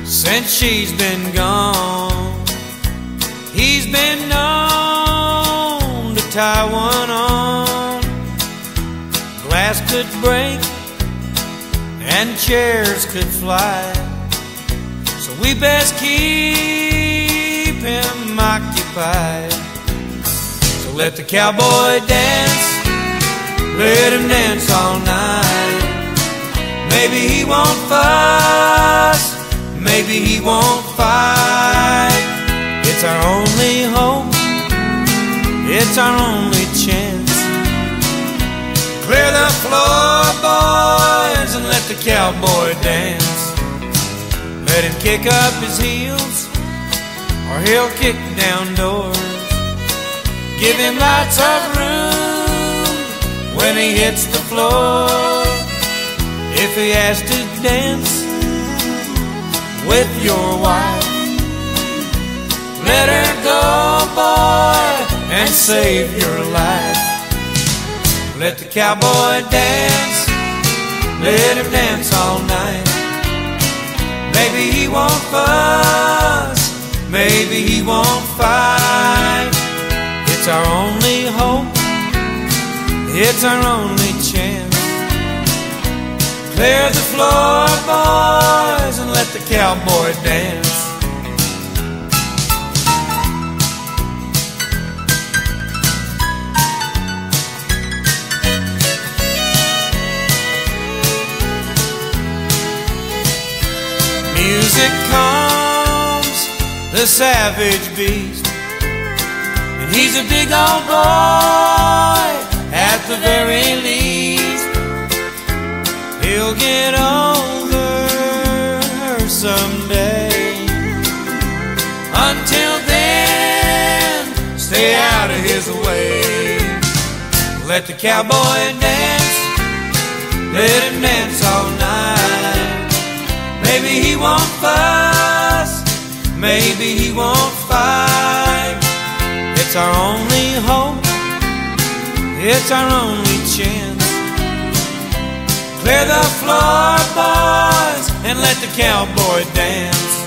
since she's been gone. He's been known to tie one on. Glass could break and chairs could fly, so we best keep him occupied. So let the cowboy dance, let him dance all night. Maybe he won't fuss, maybe he won't fight. It's our only hope, it's our only chance. Clear the floor, boys, and let the cowboy dance. Let him kick up his heels, or he'll kick down doors. Give him lots of room when he hits the floor. If he has to dance with your wife, let her go, boy, and save your life. Let the cowboy dance, let him dance all night. Maybe he won't fuss, maybe he won't fight. It's our only hope, it's our only chance. Clear the floor, boys, and let the cowboy dance. Music calms the savage beast, and he's a big old boy at the very least. He'll get over her someday. Until then, stay out of his way. Let the cowboy dance, let him dance all night. Maybe he won't fuss, maybe he won't fight. It's our only hope, it's our only chance. Clear the floor, boys, and let the cowboy dance.